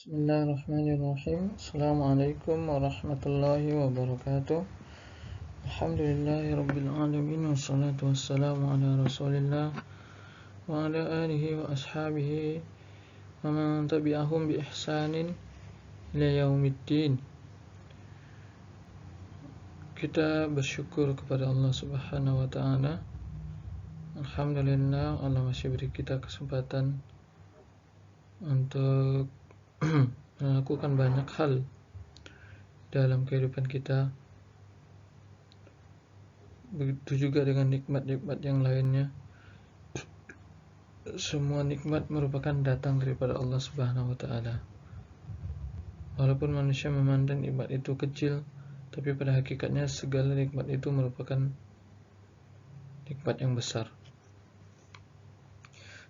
Bismillahirrahmanirrahim. Assalamualaikum warahmatullahi wabarakatuh. Alhamdulillahirabbil alamin wassalatu wassalamu ala Rasulillah wa ala alihi wa ashabihi wa man tabi'ahum bi ihsanin ila yaumiddin. Kita bersyukur kepada Allah Subhanahu wa taala. Alhamdulillah, Allah masih beri kita kesempatan untuk melakukan banyak hal dalam kehidupan kita. Begitu juga dengan nikmat-nikmat yang lainnya. Semua nikmat merupakan datang daripada Allah Subhanahu wa taala. Walaupun manusia memandang nikmat itu kecil, tapi pada hakikatnya segala nikmat itu merupakan nikmat yang besar.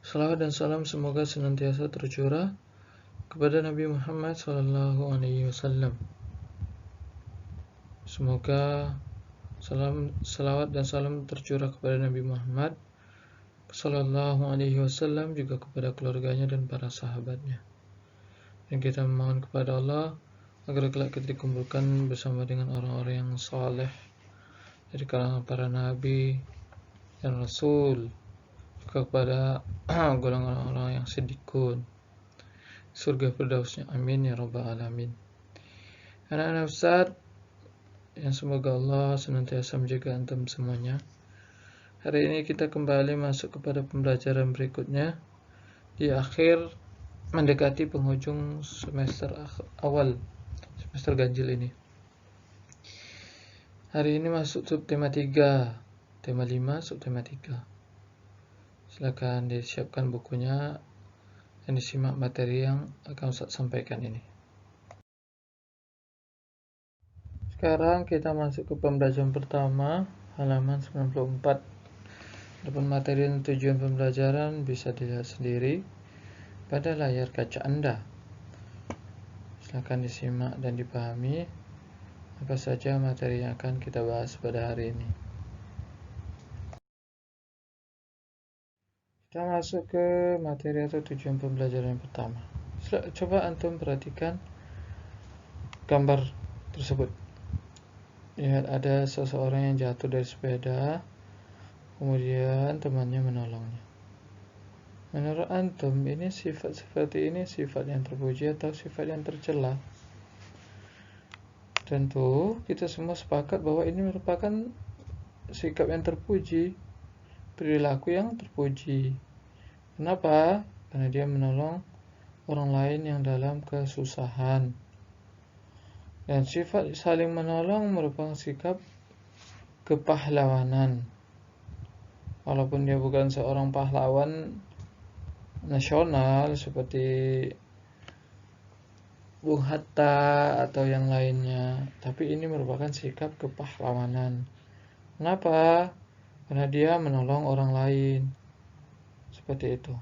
Salawat dan salam semoga senantiasa tercurah kepada Nabi Muhammad SAW. Semoga salawat dan salam tercurah kepada Nabi Muhammad SAW, juga kepada keluarganya dan para sahabatnya. Dan kita memohon kepada Allah agar kelak kita dikumpulkan bersama dengan orang-orang yang saleh dari kalangan para nabi dan rasul, juga kepada golongan orang yang siddiqun, surga firdausnya, amin ya rabbal alamin. Anak-anak Ustaz yang semoga Allah senantiasa menjaga antum semuanya. Hari ini kita kembali masuk kepada pembelajaran berikutnya di akhir mendekati penghujung semester awal, semester ganjil ini. Hari ini masuk subtema 3, tema 5, subtema 3. Silakan disiapkan bukunya dan disimak materi yang akan Ustaz sampaikan ini. Sekarang kita masuk ke pembelajaran pertama, halaman 94. Adapun materi dan tujuan pembelajaran bisa dilihat sendiri pada layar kaca Anda. Silakan disimak dan dipahami apa saja materi yang akan kita bahas pada hari ini. Kita masuk ke materi atau tujuan pembelajaran yang pertama. Coba antum perhatikan gambar tersebut. Lihat ada seseorang yang jatuh dari sepeda, kemudian temannya menolongnya. Menurut antum, ini sifat seperti ini sifat yang terpuji atau sifat yang tercela? Tentu kita semua sepakat bahwa ini merupakan sikap yang terpuji, perilaku yang terpuji. Kenapa? Karena dia menolong orang lain yang dalam kesusahan. Dan sifat saling menolong merupakan sikap kepahlawanan. Walaupun dia bukan seorang pahlawan nasional seperti Bung Hatta atau yang lainnya, tapi ini merupakan sikap kepahlawanan. Kenapa? Karena dia menolong orang lain. Seperti itu.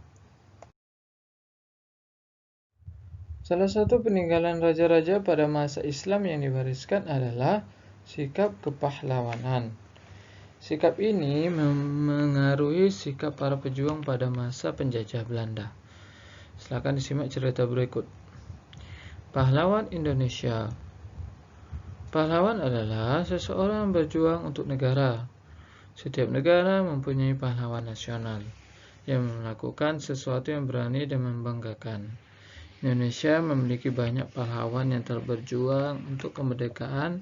Salah satu peninggalan raja-raja pada masa Islam yang diwariskan adalah sikap kepahlawanan. Sikap ini memengaruhi sikap para pejuang pada masa penjajah Belanda. Silakan disimak cerita berikut. Pahlawan Indonesia. Pahlawan adalah seseorang yang berjuang untuk negara. Setiap negara mempunyai pahlawan nasional yang melakukan sesuatu yang berani dan membanggakan. Indonesia memiliki banyak pahlawan yang telah berjuang untuk kemerdekaan.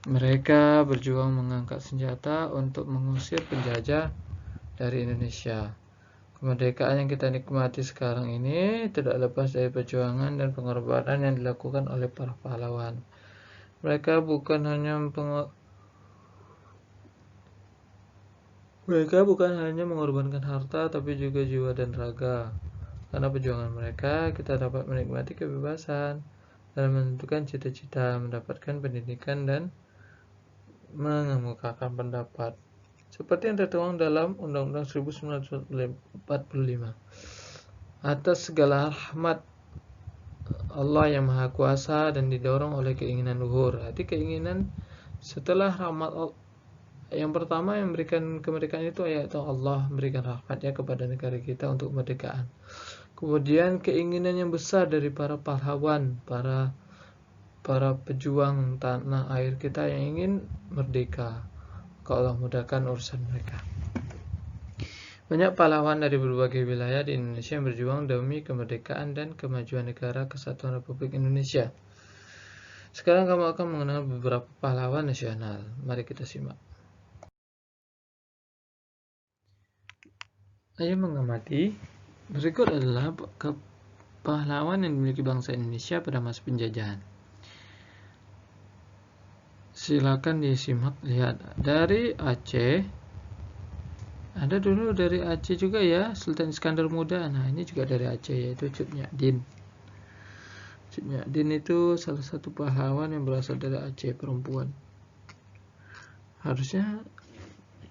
Mereka berjuang mengangkat senjata untuk mengusir penjajah dari Indonesia. Kemerdekaan yang kita nikmati sekarang ini tidak lepas dari perjuangan dan pengorbanan yang dilakukan oleh para pahlawan. Mereka bukan hanya mengorbankan harta, tapi juga jiwa dan raga. Karena perjuangan mereka, kita dapat menikmati kebebasan dalam menentukan cita-cita, mendapatkan pendidikan, dan mengemukakan pendapat. Seperti yang tertuang dalam Undang-Undang 1945. Atas segala rahmat Allah yang Maha Kuasa dan didorong oleh keinginan luhur. Arti keinginan setelah rahmat Allah. Yang pertama yang memberikan kemerdekaan itu yaitu Allah memberikan rahmatnya kepada negara kita untuk kemerdekaan. Kemudian keinginan yang besar dari para pahlawan, para pejuang tanah air kita yang ingin merdeka. Allah mudahkan urusan mereka. Banyak pahlawan dari berbagai wilayah di Indonesia yang berjuang demi kemerdekaan dan kemajuan negara Kesatuan Republik Indonesia. Sekarang kamu akan mengenal beberapa pahlawan nasional. Mari kita simak. Ayo mengamati. Berikut adalah pahlawan yang dimiliki bangsa Indonesia pada masa penjajahan. Silakan disimak, lihat. Dari Aceh, ada dulu dari Aceh juga ya, Sultan Iskandar Muda. Nah, ini juga dari Aceh, yaitu Cut Nyak-Dien. Cut Nyak-Dien itu salah satu pahlawan yang berasal dari Aceh, perempuan. Harusnya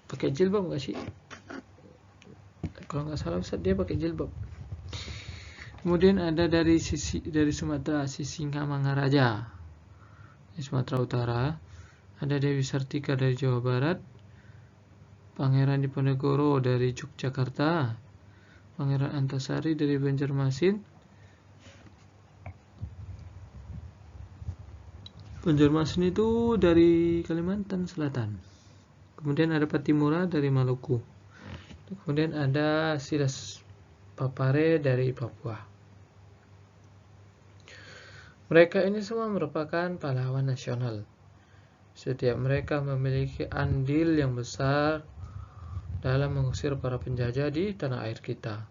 pakai jilbab nggak sih? Kalau nggak salah Ustaz, dia pakai jilbab. Kemudian ada dari Sumatera, Sisingamangaraja di Sumatera Utara. Ada Dewi Sartika dari Jawa Barat, Pangeran Diponegoro dari Yogyakarta, Pangeran Antasari dari Banjarmasin, Banjarmasin itu dari Kalimantan Selatan. Kemudian ada Patimura dari Maluku. Kemudian ada Sidas Papare dari Papua. Mereka ini semua merupakan pahlawan nasional. Setiap mereka memiliki andil yang besar dalam mengusir para penjajah di tanah air kita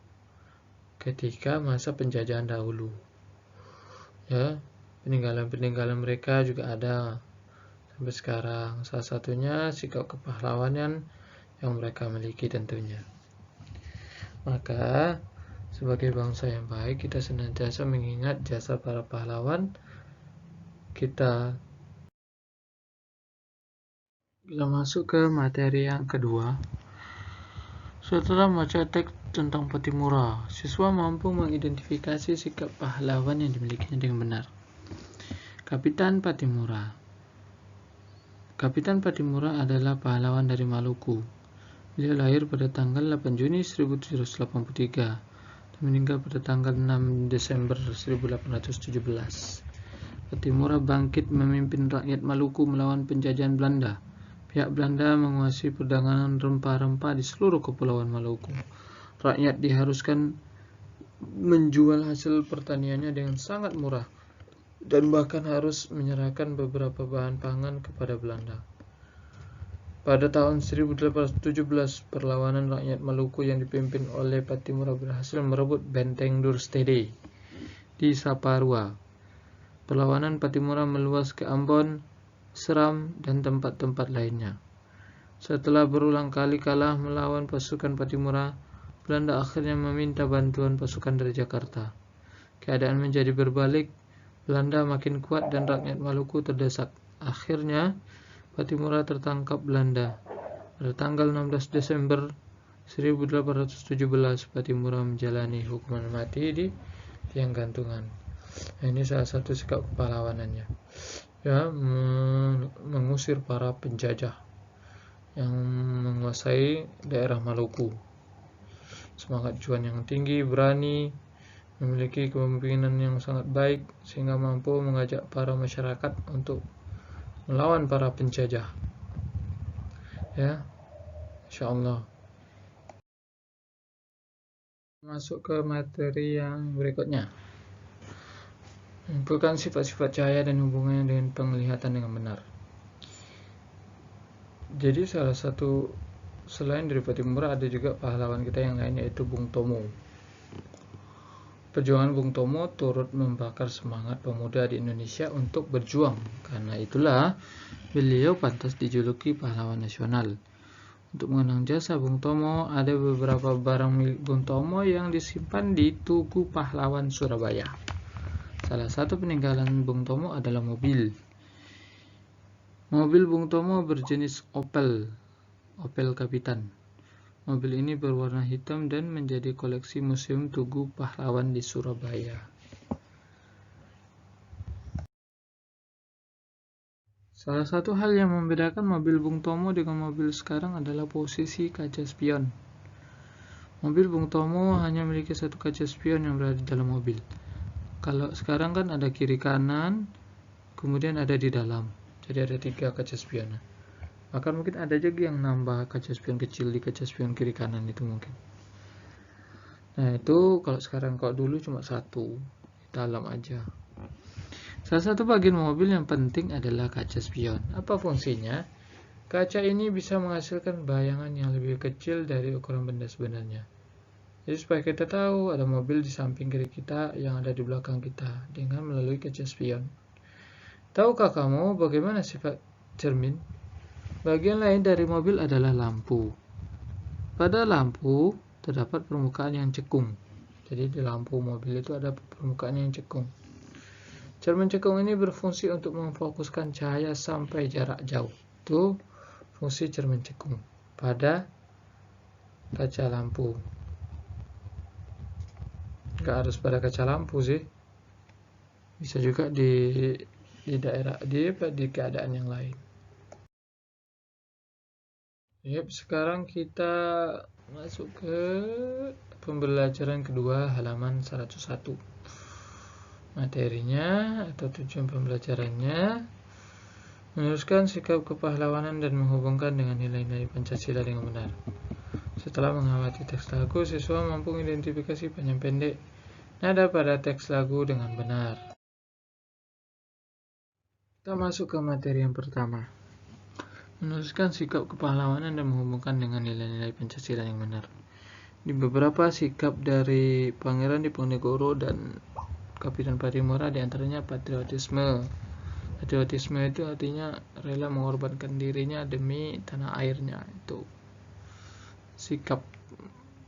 ketika masa penjajahan dahulu. Ya, peninggalan mereka juga ada sampai sekarang. Salah satunya sikap kepahlawanan yang mereka miliki tentunya. Maka sebagai bangsa yang baik, kita senantiasa mengingat jasa para pahlawan kita. Kita masuk ke materi yang kedua. Setelah membaca teks tentang Patimura, siswa mampu mengidentifikasi sikap pahlawan yang dimilikinya dengan benar. Kapitan Patimura. Kapitan Patimura adalah pahlawan dari Maluku. Beliau lahir pada tanggal 8 Juni 1783 dan meninggal pada tanggal 6 Desember 1817. Patimura bangkit memimpin rakyat Maluku melawan penjajahan Belanda. Pihak Belanda menguasai perdagangan rempah-rempah di seluruh kepulauan Maluku. Rakyat diharuskan menjual hasil pertaniannya dengan sangat murah dan bahkan harus menyerahkan beberapa bahan pangan kepada Belanda. Pada tahun 1817, perlawanan rakyat Maluku yang dipimpin oleh Patimura berhasil merebut benteng Durstede di Saparua. Perlawanan Patimura meluas ke Ambon, Seram, dan tempat-tempat lainnya. Setelah berulang kali kalah melawan pasukan Patimura, Belanda akhirnya meminta bantuan pasukan dari Jakarta. Keadaan menjadi berbalik, Belanda makin kuat dan rakyat Maluku terdesak. Akhirnya, Patimura tertangkap Belanda. Pada tanggal 16 Desember 1817, Patimura menjalani hukuman mati di tiang gantungan. Nah, ini salah satu sikap kepahlawanannya. Ya, mengusir para penjajah yang menguasai daerah Maluku. Semangat juang yang tinggi, berani, memiliki kepemimpinan yang sangat baik sehingga mampu mengajak para masyarakat untuk melawan para penjajah. Ya, insyaallah. Masuk ke materi yang berikutnya. Mengumpulkan sifat-sifat cahaya dan hubungannya dengan penglihatan dengan benar. Jadi salah satu selain dari Patimura ada juga pahlawan kita yang lain, yaitu Bung Tomo. Perjuangan Bung Tomo turut membakar semangat pemuda di Indonesia untuk berjuang. Karena itulah beliau pantas dijuluki pahlawan nasional. Untuk mengenang jasa Bung Tomo, ada beberapa barang milik Bung Tomo yang disimpan di Tugu Pahlawan Surabaya. Salah satu peninggalan Bung Tomo adalah mobil. Mobil Bung Tomo berjenis Opel Kapitan. Mobil ini berwarna hitam dan menjadi koleksi Museum Tugu Pahlawan di Surabaya. Salah satu hal yang membedakan mobil Bung Tomo dengan mobil sekarang adalah posisi kaca spion. Mobil Bung Tomo hanya memiliki satu kaca spion yang berada di dalam mobil. Kalau sekarang kan ada kiri kanan, kemudian ada di dalam. Jadi ada 3 kaca spion. Bahkan mungkin ada juga yang nambah kaca spion kecil di kaca spion kiri kanan itu mungkin. Nah itu kalau sekarang, kalau dulu cuma satu, dalam aja. Salah satu bagian mobil yang penting adalah kaca spion. Apa fungsinya? Kaca ini bisa menghasilkan bayangan yang lebih kecil dari ukuran benda sebenarnya. Jadi supaya kita tahu ada mobil di samping kiri kita yang ada di belakang kita dengan melalui kaca spion. Tahukah kamu bagaimana sifat cermin? Bagian lain dari mobil adalah lampu. Pada lampu terdapat permukaan yang cekung. Jadi di lampu mobil itu ada permukaan yang cekung. Cermin cekung ini berfungsi untuk memfokuskan cahaya sampai jarak jauh. Itu fungsi cermin cekung pada kaca lampu. Nggak harus pada kaca lampu sih, bisa juga di daerah di keadaan yang lain. Yep, sekarang kita masuk ke pembelajaran kedua halaman 101. Materinya atau tujuan pembelajarannya meneruskan sikap kepahlawanan dan menghubungkan dengan nilai-nilai Pancasila dengan benar. Setelah mengamati teks lagu, siswa mampu mengidentifikasi panjang pendek nada pada teks lagu dengan benar. Kita masuk ke materi yang pertama. Meneruskan sikap kepahlawanan dan menghubungkan dengan nilai-nilai Pancasila yang benar. Di beberapa sikap dari Pangeran Diponegoro dan Kapitan Patimura diantaranya patriotisme. Patriotisme itu artinya rela mengorbankan dirinya demi tanah airnya. Itu sikap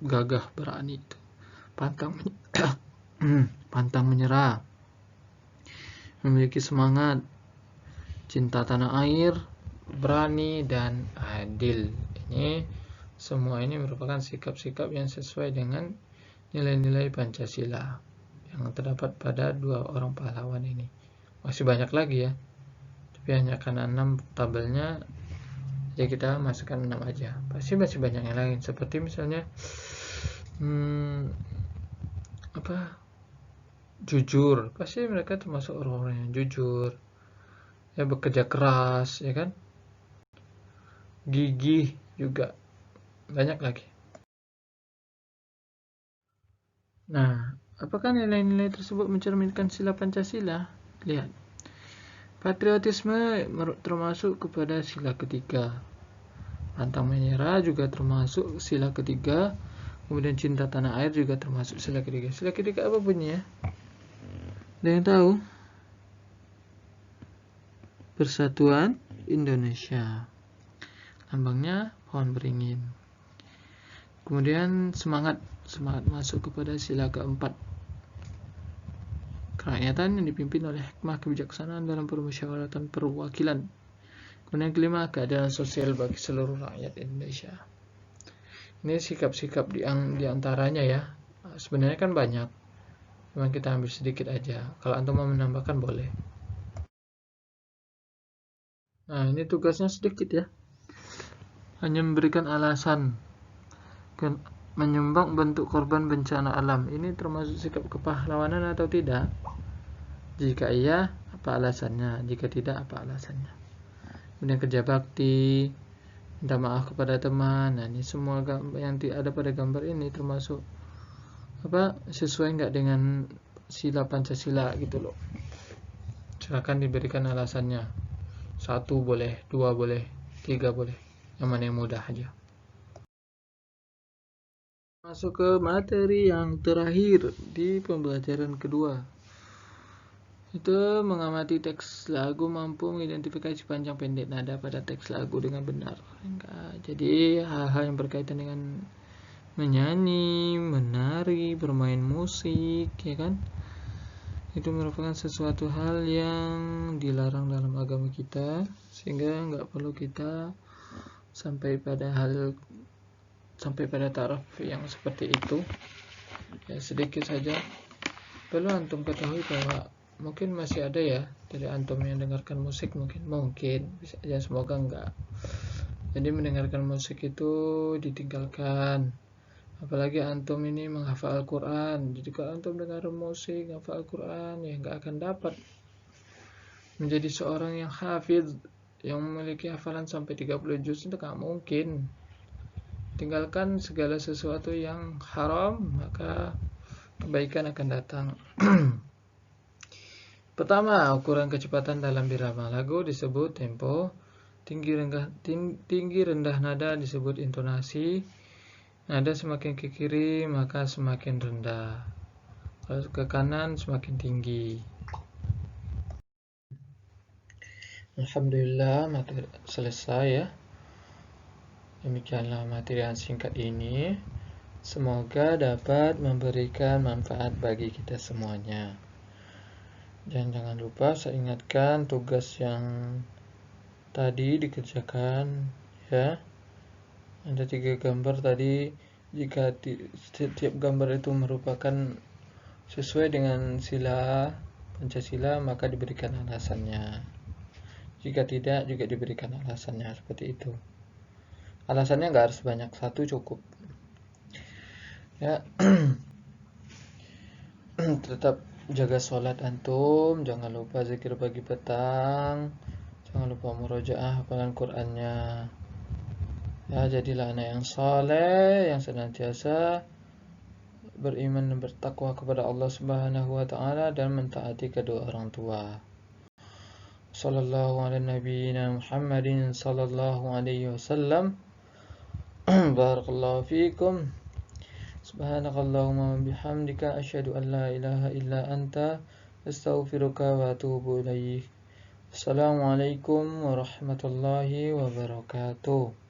gagah berani itu. Pantang menyerah, memiliki semangat, cinta tanah air, berani, dan adil. Semua ini merupakan sikap-sikap yang sesuai dengan nilai-nilai Pancasila yang terdapat pada 2 orang pahlawan ini. Masih banyak lagi ya, tapi hanya karena 6 tabelnya, jadi kita masukkan 6 aja. Pasti masih banyak yang lain, seperti misalnya jujur, pasti mereka termasuk orang-orang yang jujur, ya, bekerja keras, ya kan, gigih juga, banyak lagi. Nah, apakah nilai-nilai tersebut mencerminkan sila Pancasila? Lihat, patriotisme termasuk kepada sila ketiga, pantang menyerah juga termasuk sila ketiga, kemudian cinta tanah air juga termasuk sila ketiga. Sila ketiga apa bunyinya? Ada yang tahu? Persatuan Indonesia. Lambangnya pohon beringin. Kemudian semangat masuk kepada sila keempat. Kerakyatan yang dipimpin oleh hikmah kebijaksanaan dalam permusyawaratan perwakilan. Kemudian kelima, keadilan sosial bagi seluruh rakyat Indonesia. Ini sikap-sikap di antaranya ya. Sebenarnya kan banyak, cuma kita ambil sedikit aja. Kalau antum mau menambahkan boleh. Nah, ini tugasnya sedikit ya. Hanya memberikan alasan menyumbang bentuk korban bencana alam. Ini termasuk sikap kepahlawanan atau tidak? Jika iya, apa alasannya? Jika tidak, apa alasannya? Kemudian kerja bakti, minta maaf kepada teman. Nah, ini semua yang ada pada gambar ini termasuk sesuai nggak dengan sila Pancasila gitu loh. Silakan diberikan alasannya. 1 boleh, 2 boleh, 3 boleh. Yang mana yang mudah aja. Masuk ke materi yang terakhir di pembelajaran kedua. Itu mengamati teks lagu, mampu mengidentifikasi panjang pendek nada pada teks lagu dengan benar. Jadi hal-hal yang berkaitan dengan menyanyi, menari, bermain musik, ya kan, itu merupakan sesuatu hal yang dilarang dalam agama kita, sehingga nggak perlu kita sampai pada taraf yang seperti itu. Ya, sedikit saja perlu antum ketahui bahwa mungkin masih ada ya dari antum yang dengarkan musik, mungkin bisa aja, semoga enggak. Jadi mendengarkan musik itu ditinggalkan, Apalagi antum ini menghafal Al-Quran. Jadi kalau antum dengar musik, menghafal Al-Quran, ya nggak akan dapat menjadi seorang yang hafidz, yang memiliki hafalan sampai 30 juz. Itu nggak mungkin. Tinggalkan segala sesuatu yang haram, maka kebaikan akan datang. Pertama, ukuran kecepatan dalam birama lagu disebut tempo. Tinggi rendah nada disebut intonasi. Nada semakin ke kiri maka semakin rendah. Kalau ke kanan semakin tinggi. Alhamdulillah, materi selesai ya. Demikianlah materi yang singkat ini. Semoga dapat memberikan manfaat bagi kita semuanya. Dan jangan lupa saya ingatkan tugas yang tadi dikerjakan ya. Ada 3 gambar tadi. Jika setiap gambar itu merupakan sesuai dengan sila Pancasila, maka diberikan alasannya. Jika tidak, juga diberikan alasannya. Seperti itu. Alasannya nggak harus banyak, 1 cukup ya. Tetap jaga sholat antum, jangan lupa zikir pagi petang, jangan lupa murojaah hafalan Qur'annya ya. Jadilah anak yang saleh, yang senantiasa beriman dan bertakwa kepada Allah Subhanahu wa taala dan mentaati kedua orang tua. Sallallahu ala nabiyyina Muhammadin sallallahu alaihi wasallam. Barakallahu fiikum. Subhanakallahumma wa bihamdika asyhadu an la ilaha illa anta astaghfiruka wa atubu ilaik. Assalamualaikum warahmatullahi wabarakatuh.